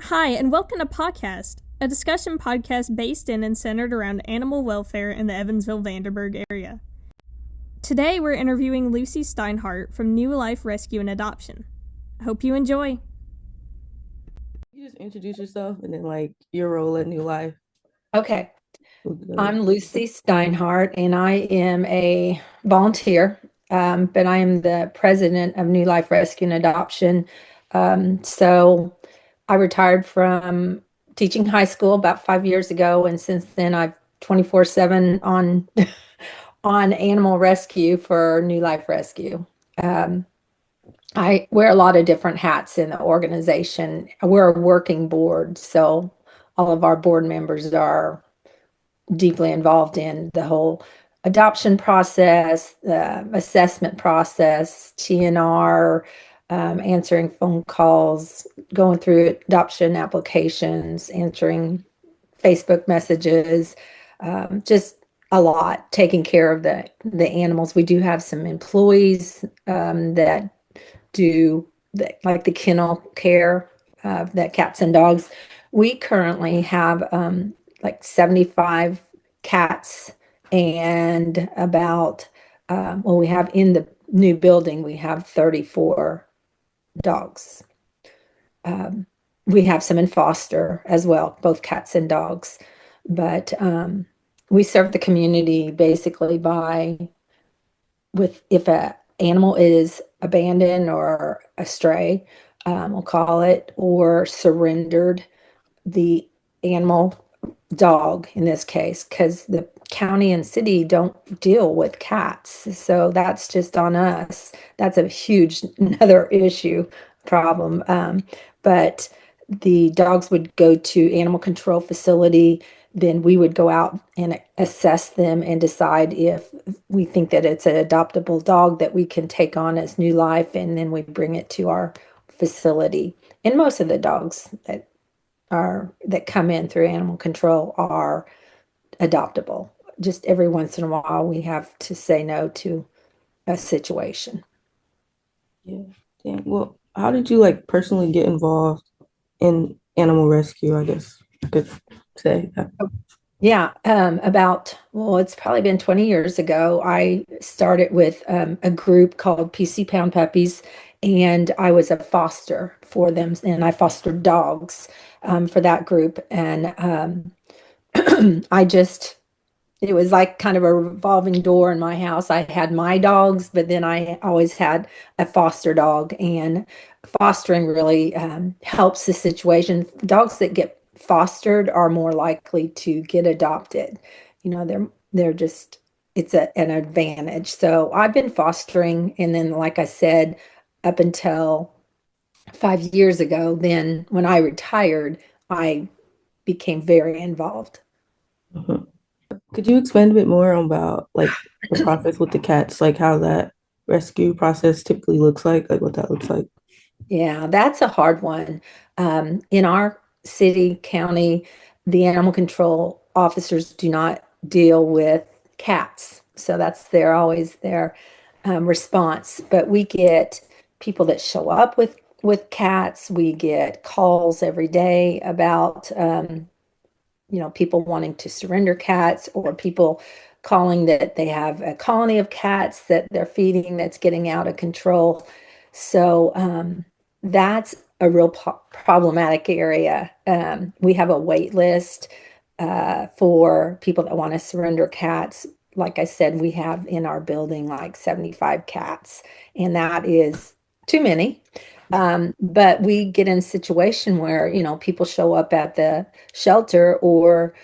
Hi, and welcome to Pawcast, a discussion podcast based in and centered around animal welfare in the Evansville-Vanderburg area. Today, we're interviewing Lucy Steinhart from NewLife Rescue and Adoption. Hope you enjoy. You just introduce yourself and then your role at New Life. Okay, I'm Lucy Steinhart, and I am a volunteer, but I am the president of New Life Rescue and Adoption. So I retired from teaching high school about 5 years ago, and since then I've 24/7 on on animal rescue for New Life Rescue. Um, I wear a lot of different hats in the organization. We're a working board, so all of our board members are deeply involved in the whole adoption process, the assessment process, TNR, answering phone calls, going through adoption applications, answering Facebook messages, just a lot, taking care of the animals. We do have some employees that do like the kennel care of the cats and dogs. We currently have like 75 cats and about, well, we have in the new building, we have 34 dogs. We have some in foster as well, both cats and dogs. But we serve the community basically if a animal is abandoned or astray, we'll call it, or surrendered, the animal dog in this case, because the county and city don't deal with cats. So that's just on us. That's a huge another issue problem. But the dogs would go to animal control facility. Then we would go out and assess them and decide if we think that it's an adoptable dog that we can take on as new life, and then we bring it to our facility. And most of the dogs that come in through animal control are adoptable. Just every once in a while, we have to say no to a situation. Yeah. Dang. Well, how did you personally get involved in animal rescue? I guess I could say that. Yeah, well, it's probably been 20 years ago. I started with a group called PC Pound Puppies, and I was a foster for them, and I fostered dogs for that group. And it was like kind of a revolving door in my house. I had my dogs, but then I always had a foster dog, and fostering really helps the situation. Dogs that get fostered are more likely to get adopted. They're just an advantage. So I've been fostering, and then like I said, up until 5 years ago, then when I retired, I became very involved. Mhm. Could you expand a bit more about the process with the cats, like how that rescue process typically looks like what that looks like? Yeah, that's a hard one. In our city, county, the animal control officers do not deal with cats. So that's always their response. But we get people that show up with cats. We get calls every day about people wanting to surrender cats, or people calling that they have a colony of cats that they're feeding that's getting out of control. So that's a real problematic area. We have a wait list for people that want to surrender cats. Like I said, we have in our building like 75 cats, and that is too many. But we get in a situation where, people show up at the shelter, or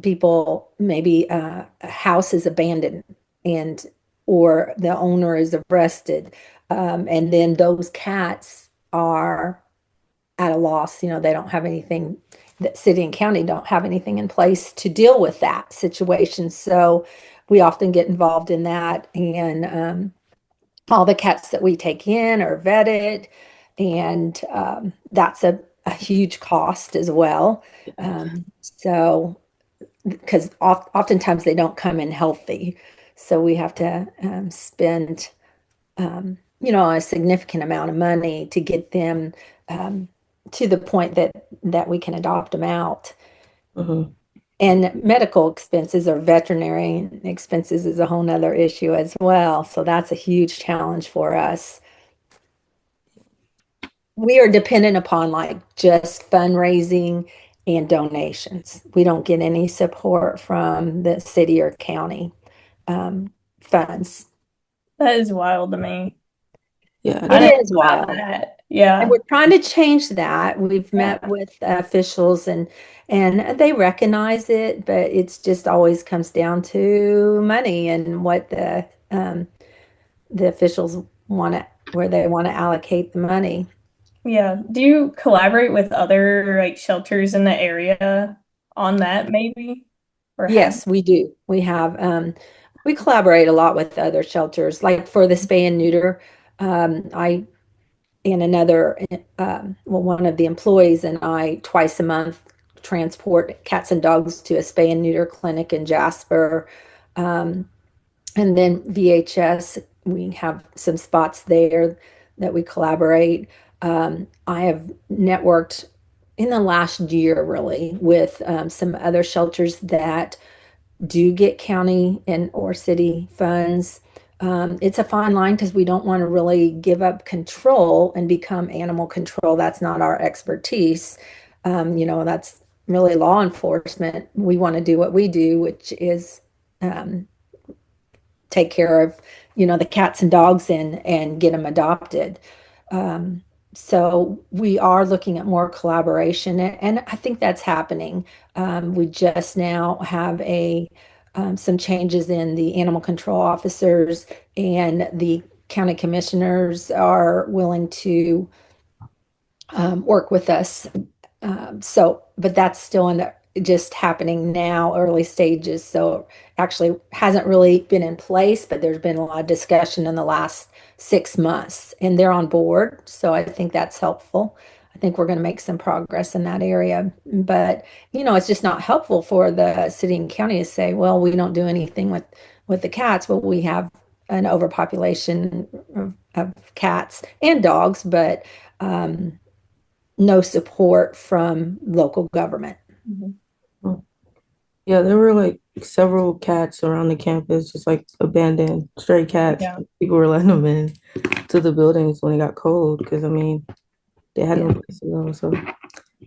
people, maybe a house is abandoned, and or the owner is arrested. And then those cats are at a loss. They don't have anything, the city and county don't have anything in place to deal with that situation. So we often get involved in that. And all the cats that we take in are vetted, and that's a huge cost as well. So, because oftentimes they don't come in healthy, so we have to spend, a significant amount of money to get them to the point that we can adopt them out. Mm-hmm. And medical expenses or veterinary expenses is a whole nother issue as well. So that's a huge challenge for us. We are dependent upon like just fundraising and donations. We don't get any support from the city or county funds. That is wild to me. Yeah, It I didn't is know about wild. that. And Yeah. we're trying to change that. We've Yeah. met with officials and they recognize it, but it's just always comes down to money and what the officials want to where they want to allocate the money. Yeah. Do you collaborate with other like shelters in the area on that maybe? Or have? Yes, we do. We collaborate a lot with other shelters, like for the spay and neuter. I and another, well, one of the employees and I twice a month transport cats and dogs to a spay and neuter clinic in Jasper. Um, and then VHS, we have some spots there that we collaborate. I have networked in the last year really with some other shelters that do get county and or city funds. It's a fine line because we don't want to really give up control and become animal control. That's not our expertise. That's really law enforcement. We want to do what we do, which is um, take care of, the cats and dogs and get them adopted. Um, so we are looking at more collaboration, and I think that's happening. We just now have some changes in the animal control officers, and the county commissioners are willing to work with us. But that's still in the just happening now, early stages. So actually hasn't really been in place, but there's been a lot of discussion in the last 6 months, and they're on board. So I think that's helpful. I think we're going to make some progress in that area. But, it's just not helpful for the city and county to say, well, we don't do anything with the cats, but we have an overpopulation of cats and dogs, but no support from local government. Mhm. yeah, there were like several cats around the campus, just like abandoned stray cats. Yeah. People were letting them in to the buildings when it got cold because I mean they had no Yeah. place to go. So So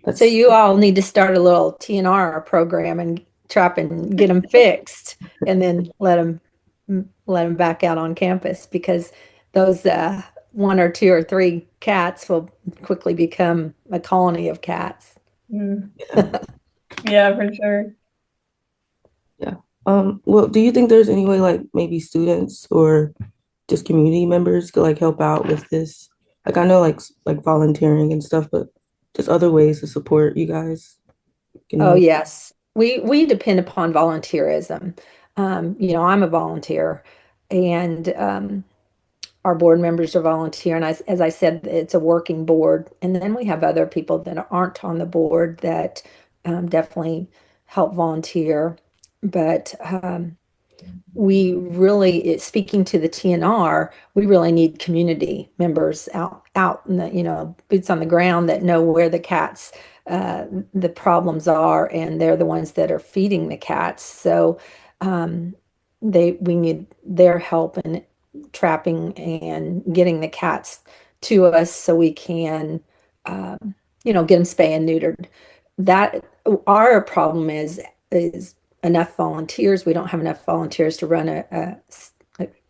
that's you all need to start a little TNR program and trap and get them fixed, and then let them back out on campus because those one or two or three cats will quickly become a colony of cats. Mm. yeah. Yeah, for sure. Yeah. Well, do you think there's any way like maybe students or just community members could like help out with this? Like I know like volunteering and stuff, but just other ways to support you guys Oh, getting yes. We depend upon volunteerism. I'm a volunteer, and our board members are volunteer. And as I said, it's a working board. And then we have other people that aren't on the board that definitely help volunteer. But we really, speaking to the TNR, we really need community members out in the, boots on the ground that know where the problems are, and they're the ones that are feeding the cats. So we need their help in trapping and getting the cats to us so we can, get them spay and neutered. That our problem is enough volunteers. We don't have enough volunteers to run a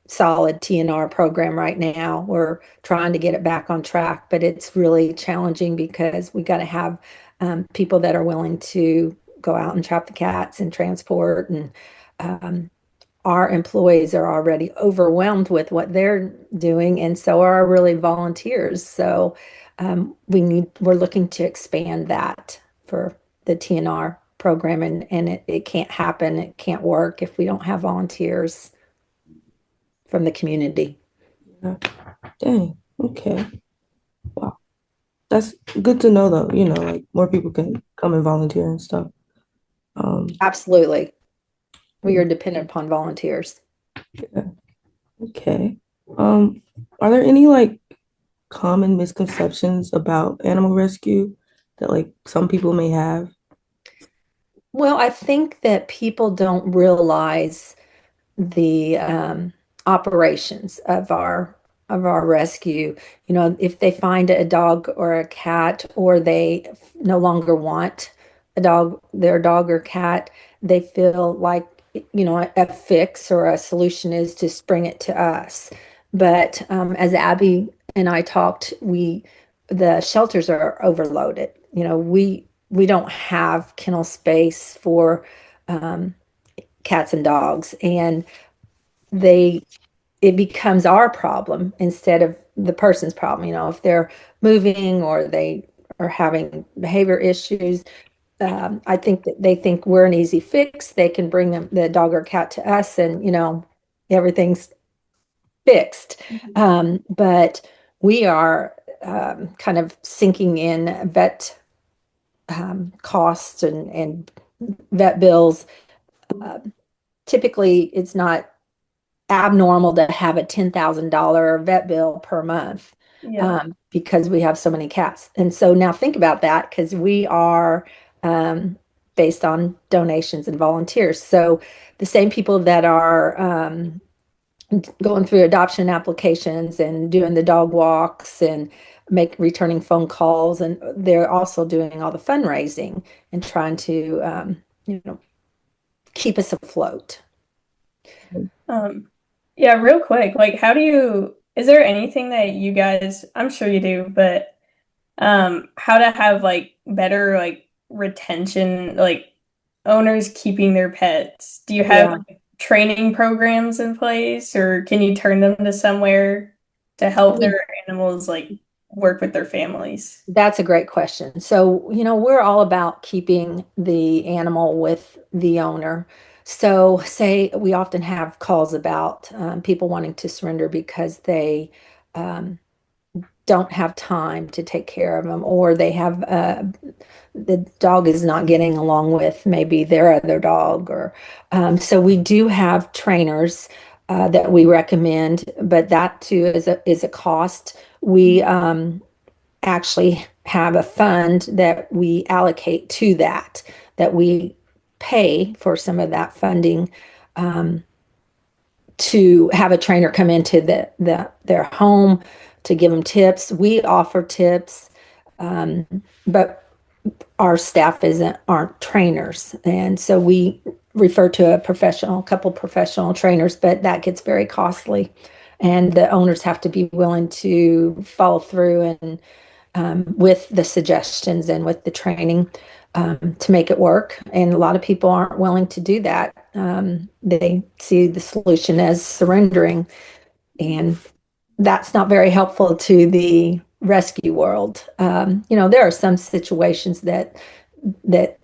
solid TNR program right now. We're trying to get it back on track, but it's really challenging because we got to have people that are willing to go out and trap the cats and transport. And our employees are already overwhelmed with what they're doing, and so are really volunteers. So we're looking to expand that for the TNR program, and it can't happen, it can't work if we don't have volunteers from the community. yeah. Dang, okay. Wow. That's good to know though, like more people can come and volunteer and stuff. Absolutely. We are dependent upon volunteers. Yeah. Okay. Are there any like common misconceptions about animal rescue that like some people may have? Well, I think that people don't realize the operations of our rescue. You know, if they find a dog or a cat, or they no longer want their dog or cat, they feel like, you know, a fix or a solution is to bring it to us. But as Abby and I talked, the shelters are overloaded. You know, we don't have kennel space for um, cats and dogs, and they it becomes our problem instead of the person's problem. You know, if they're moving or they are having behavior issues, I think that they think we're an easy fix. They can bring the dog or cat to us, and you know, everything's fixed. But we are kind of sinking in vet costs and vet bills. Uh, Typically, it's not abnormal to have a $10,000 vet bill per month, Yeah. because we have so many cats. And so now think about that, because we are um, based on donations and volunteers. So the same people that are going through adoption applications and doing the dog walks and returning phone calls, and they're also doing all the fundraising and trying to you know, keep us afloat. Um, yeah, real quick, like is there anything that you guys, I'm sure you do, but how to have like better like retention, like owners keeping their pets? Do you have Yeah. like, training programs in place, or can you turn them to somewhere to help We their animals like work with their families? That's a great question. So, you know, we're all about keeping the animal with the owner. So, say we often have calls about people wanting to surrender because they um, don't have time to take care of them, or they have the dog is not getting along with maybe their other dog, or so we do have trainers that we recommend, but that too is a cost. We actually have a fund that we allocate to that we pay for some of that funding, um, to have a trainer come into their home to give them tips. We offer tips, but our staff aren't trainers, and so we refer to a couple professional trainers, but that gets very costly, and the owners have to be willing to follow through and with the suggestions and with the training to make it work. And a lot of people aren't willing to do that. They see the solution as surrendering, and that's not very helpful to the rescue world. You know, there are some situations that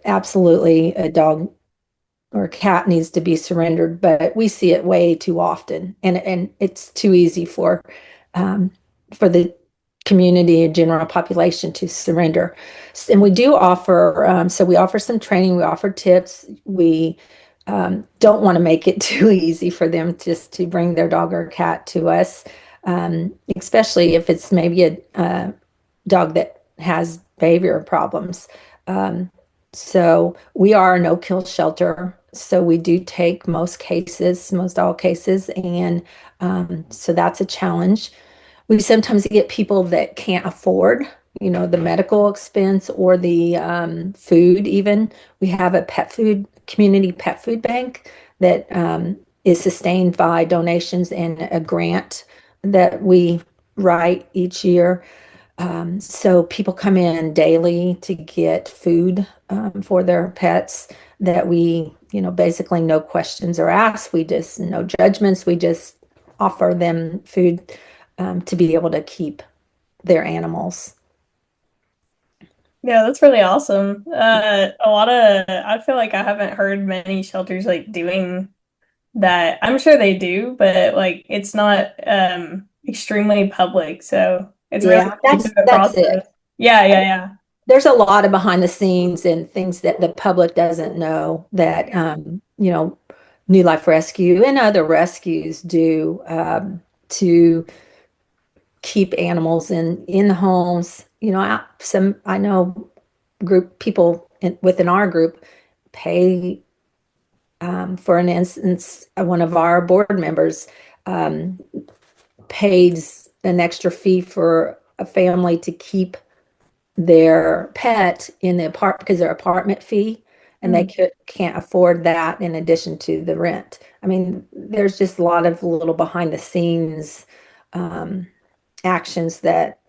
absolutely a dog or a cat needs to be surrendered, but we see it way too often, and it's too easy um, for the community and general population to surrender. And we do offer, so we offer some training, we offer tips. We don't want to make it too easy for them just to bring their dog or cat to us, especially if it's maybe a dog that has behavior problems. Um, so we are a no-kill shelter. So we do take most cases, most all cases, and so that's a challenge. We sometimes get people that can't afford, you know, the medical expense or the food even. We have a community pet food bank that is sustained by donations and a grant that we write each year. So people come in daily to get food for their pets that we, you know, basically no questions are asked. We just, no judgments. We just offer them food to be able to keep their animals. Yeah, that's really awesome. I feel like I haven't heard many shelters like doing that. I'm sure they do, but like it's not extremely public, so it's really Yeah, cool to do the that's it. process. Yeah, yeah, yeah. There's a lot of behind the scenes and things that the public doesn't know that you know, New Life Rescue and other rescues do to keep animals in the homes. You know, I know people within our group pay, for an instance, one of our board members pays an extra fee for a family to keep their pet in the apartment because their apartment fee, and they can't afford that in addition to the rent. I mean, there's just a lot of little behind the scenes actions that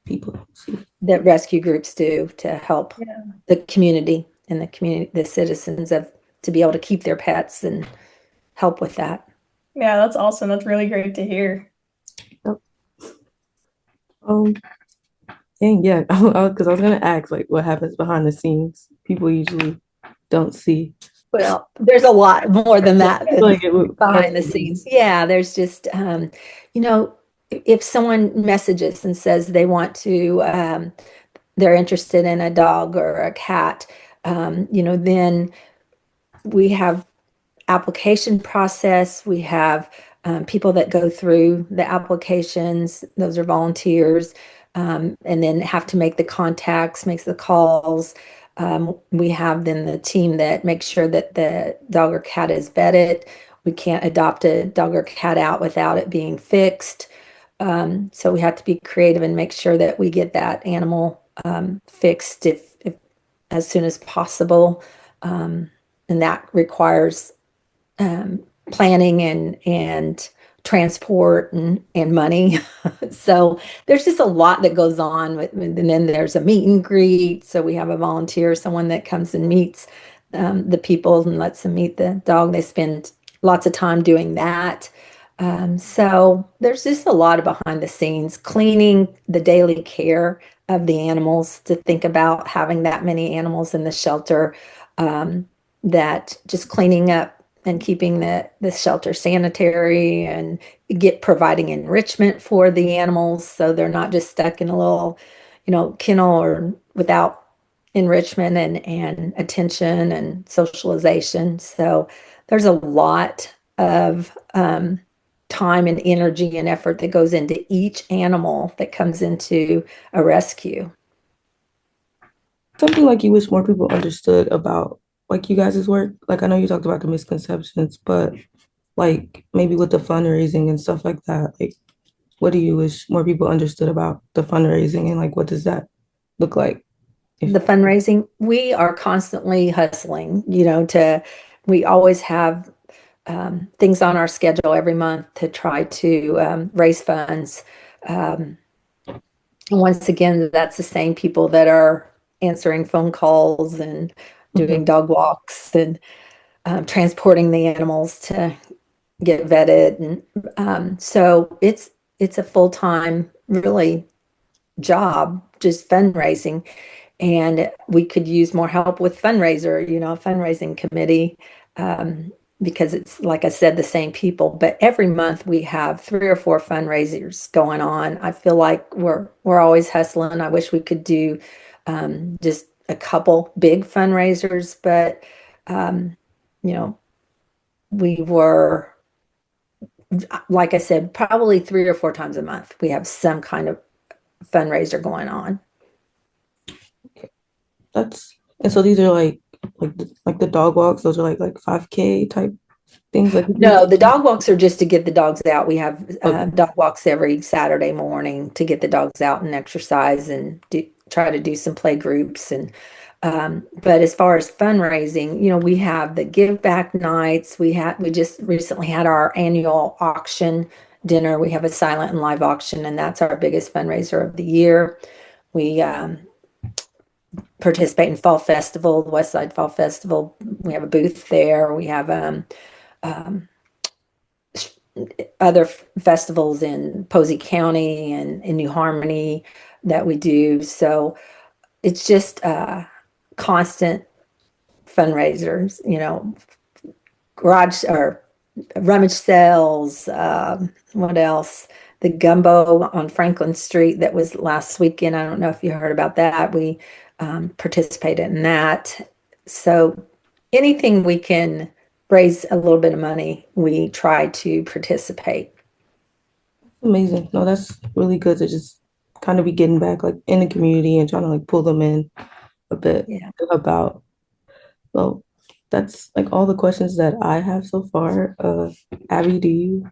People see. that rescue groups do to help the community and the citizens to be able to keep their pets and help with that. Yeah, that's awesome. That's really great to hear. Yep. Dang, yeah, because I was gonna ask like what happens behind the scenes. People usually don't see. Well, there's a lot more than that behind the That's scenes. Yeah, there's just, if someone messages and says they want to, they're interested in a dog or a cat, then we have application process. We have people that go through the applications. Those are volunteers, and then have to make the contacts, makes the calls. We have then the team that makes sure that the dog or cat is vetted. We can't adopt a dog or cat out without it being fixed. So we have to be creative and make sure that we get that animal fixed if as soon as possible. And that requires planning and transport and money. So there's just a lot that goes on and then there's a meet and greet. So we have a volunteer, someone that comes and meets the people and lets them meet the dog. They spend lots of time doing that. So there's just a lot of behind the scenes, cleaning, the daily care of the animals, to think about having that many animals in the shelter, that just cleaning up and keeping the shelter sanitary and providing enrichment for the animals so they're not just stuck in a little, kennel or without enrichment and attention and socialization. So there's a lot of time and energy and effort that goes into each animal that comes into a rescue. something like you wish more people understood about like you guys' work? Like I know you talked about the misconceptions, but like maybe with the fundraising and stuff like that, like what do you wish more people understood about the fundraising and like what does that look like? The fundraising, we are constantly hustling, we always have things on our schedule every month to try to raise funds. Once again, that's the same people that are answering phone calls and doing dog walks and transporting the animals to get vetted. And so it's a full-time, really, job, just fundraising. And we could use more help with fundraiser, a fundraising committee, because it's, like I said, the same people. But every month we have 3 or 4 fundraisers going on. I feel like we're always hustling. I wish we could do just a couple big fundraisers, but we were, like I said, probably 3 or 4 times a month we have some kind of fundraiser going on. And so these are like the dog walks, those are like 5K type things like No, the dog walks are just to get the dogs out. We have Okay. dog walks every Saturday morning to get the dogs out and exercise and try to do some play groups. And but as far as fundraising, we have the give back nights. We just recently had our annual auction dinner. We have a silent and live auction, and that's our biggest fundraiser of the year. We participate in Fall Festival, the West Side Fall Festival. We have a booth there. We have other festivals in Posey County and in New Harmony that we do. So it's just constant fundraisers, garage or rummage sales. What else? The gumbo on Franklin Street that was last weekend. I don't know if you heard about that. We participated in that. So anything we can raise a little bit of money, we try to participate. Amazing. No, that's really good to just kind of be getting back like in the community and trying to like pull them in. a bit Yeah. about. Well, that's like all the questions that I have so far. Abby, do you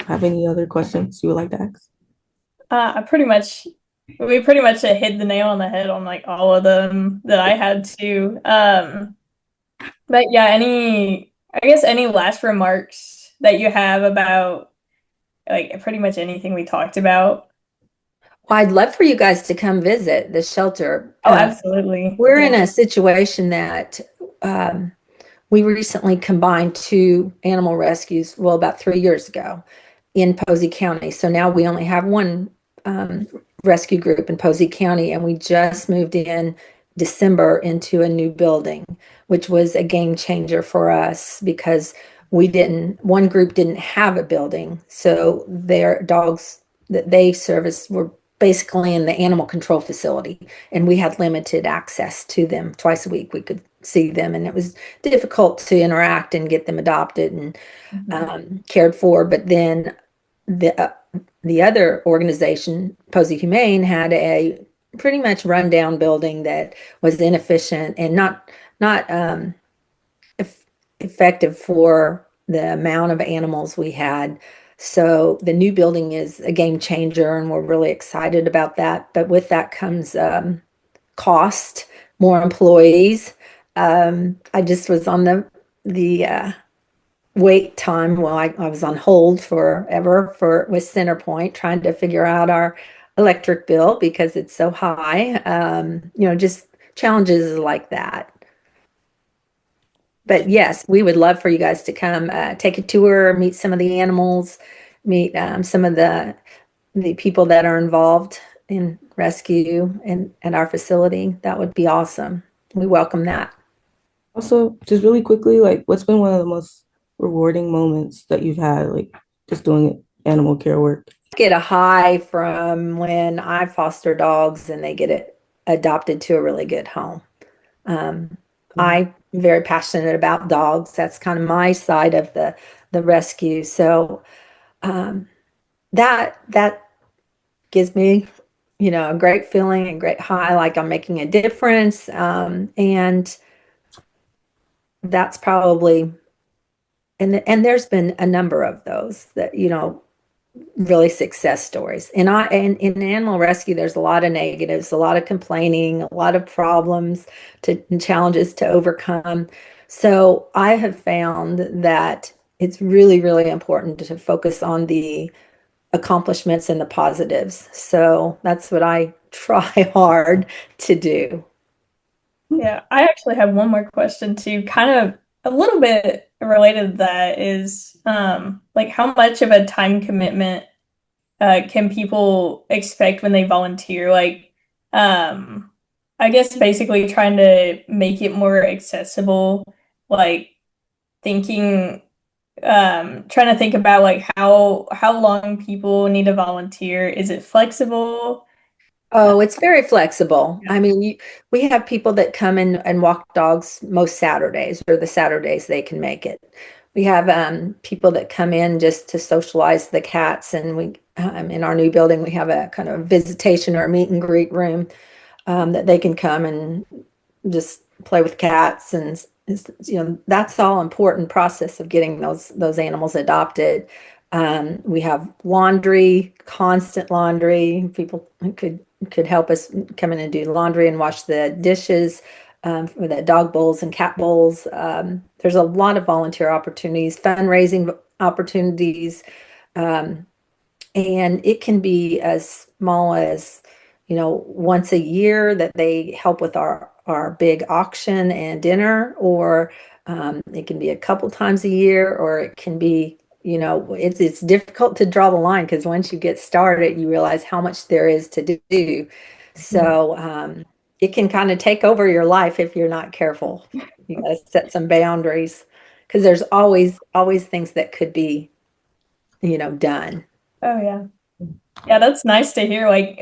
have any other questions you would like to ask? I pretty much we pretty much hit the nail on the head on like all of them that I had too. But yeah, I guess any last remarks that you have about like pretty much anything we talked about? Well, I'd love for you guys to come visit the shelter. Oh, absolutely. We're in Yeah. a situation that we recently combined two animal rescues, well, about 3 years ago in Posey County. So now we only have one rescue group in Posey County, and we just moved in December into a new building, which was a game changer for us because one group didn't have a building. So their dogs that they serviced were basically in the animal control facility, and we had limited access to them. Twice a week we could see them, and it was difficult to interact and get them adopted and cared for. But then the other organization, Posey Humane, had a pretty much rundown building that was inefficient and not effective for the amount of animals we had. So the new building is a game changer, and we're really excited about that. But with that comes cost, more employees. I just was on the wait time. Well, I was on hold forever with Centerpoint trying to figure out our electric bill because it's so high. Just challenges like that. But yes, we would love for you guys to come take a tour, meet some of the animals, meet some of the people that are involved in rescue and at our facility. That would be awesome. We welcome that. Also, just really quickly, like what's been one of the most rewarding moments that you've had, like just doing animal care work? Get a high from when I foster dogs and they get it adopted to a really good home. I'm very passionate about dogs. That's kind of my side of the rescue. So that gives me, a great feeling and great high, like I'm making a difference. And that's probably, and there's been a number of those that, really success stories. And in animal rescue, there's a lot of negatives, a lot of complaining, a lot of problems and challenges to overcome. So I have found that it's really, really important to focus on the accomplishments and the positives. So that's what I try hard to do. Yeah, I actually have one more question too, kind of a little bit related to that is like how much of a time commitment can people expect when they volunteer? Like I guess basically trying to make it more accessible, like thinking trying to think about like how long people need to volunteer. Is it flexible? Oh, it's very flexible. I mean, we have people that come in and walk dogs most Saturdays or the Saturdays they can make it. We have people that come in just to socialize the cats, and we in our new building we have a kind of visitation or meet and greet room that they can come and just play with cats, and that's all important process of getting those animals adopted. We have laundry, constant laundry. People could help us come in and do laundry and wash the dishes for the dog bowls and cat bowls. There's a lot of volunteer opportunities, fundraising opportunities, and it can be as small as once a year that they help with our big auction and dinner, or it can be a couple times a year, or it can be it's difficult to draw the line because once you get started, you realize how much there is to do. So it can kind of take over your life if you're not careful. You got to set some boundaries because there's always things that could be, done. Oh yeah. Yeah, that's nice to hear. Like,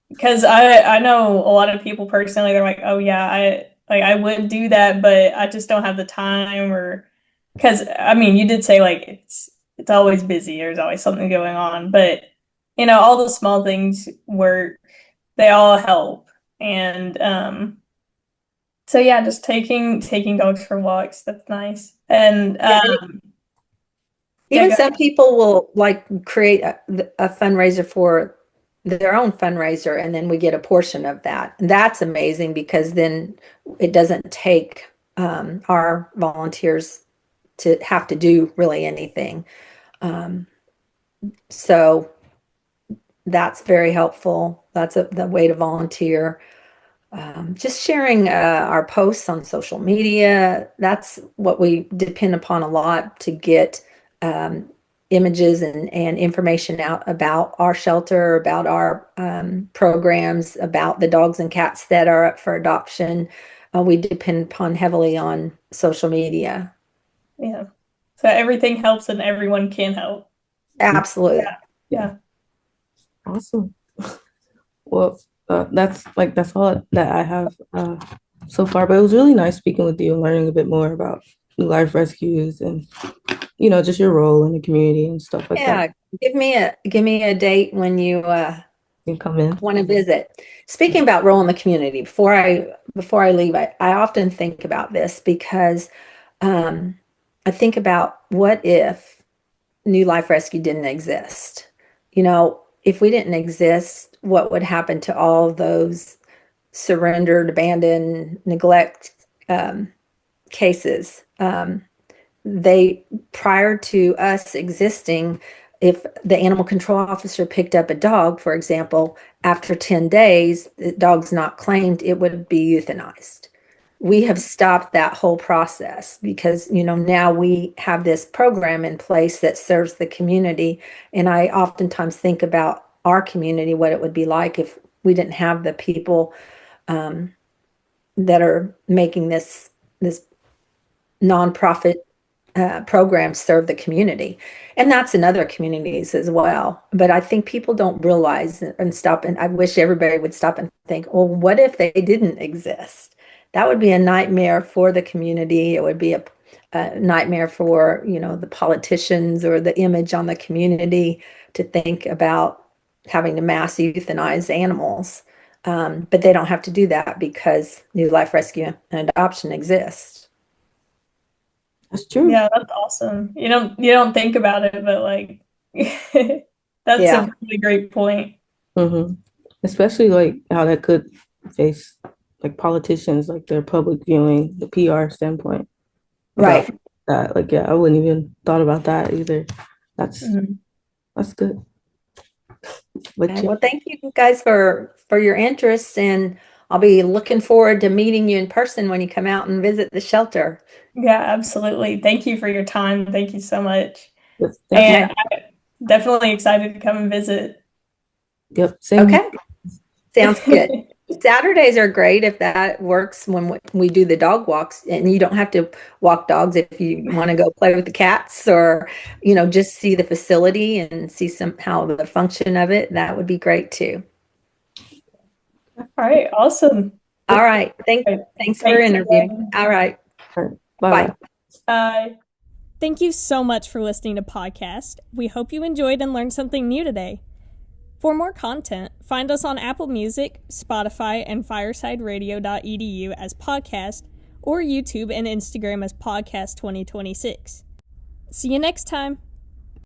because I know a lot of people personally, they're like, oh yeah, I would do that, but I just don't have the time or because I mean you did say like it's always busy, there's always something going on, but all the small things work, they all help. And So yeah, just taking dogs for walks. That's nice. And even some people will like create a fundraiser for their own fundraiser, and then we get a portion of that. And that's amazing because then it doesn't take our volunteers to have to do really anything. So that's very helpful. That's the way to volunteer. Just sharing our posts on social media. That's what we depend upon a lot to get images and information out about our shelter, about our programs, about the dogs and cats that are up for adoption. We depend upon heavily on social media. Yeah. So everything helps and everyone can help. Absolutely. Yeah. Awesome. Well, that's all that I have so far. But it was really nice speaking with you and learning a bit more about New Life Rescues and just your role in the community and stuff like that. Yeah, give me a date when you You can come in. want to visit. Speaking about role in the community, before I leave, I often think about this because I think about what if New Life Rescue didn't exist? If we didn't exist, what would happen to all those surrendered, abandoned, neglect cases? Prior to us existing, if the animal control officer picked up a dog, for example, after 10 days, the dog's not claimed, it would be euthanized. We have stopped that whole process because, now we have this program in place that serves the community. And I oftentimes think about our community, what it would be like if we didn't have the people that are making this nonprofit programs serve the community. And that's in other communities as well. But I think people don't realize and stop. And I wish everybody would stop and think, well, what if they didn't exist? That would be a nightmare for the community. It would be a nightmare for, the politicians or the image on the community to think about having to mass euthanize animals. But they don't have to do that because New Life Rescue and Adoption exists. That's true. Yeah, that's awesome. You don't think about it, but like that's a really great point. Mm-hmm. Especially like how that could face like politicians, like their public viewing, the PR standpoint. Right. That, like, yeah, I wouldn't even thought about that either. That's good. But okay. Well, thank you guys for your interest, and I'll be looking forward to meeting you in person when you come out and visit the shelter. Yeah, absolutely. Thank you for your time. Thank you so much. Yes, and I'm definitely excited to come and visit. Yep. Same. Okay. Sounds good. Saturdays are great if that works when we do the dog walks, and you don't have to walk dogs if you want to go play with the cats or, just see the facility and see how the function of it. That would be great too. All right. Awesome. All right. Thanks for interviewing. Again. All right. Bye. Bye. Thank you so much for listening to Pawcast. We hope you enjoyed and learned something new today. For more content, find us on Apple Music, Spotify, and firesideradio.edu as Pawcast, or YouTube and Instagram as Pawcast 2026. See you next time.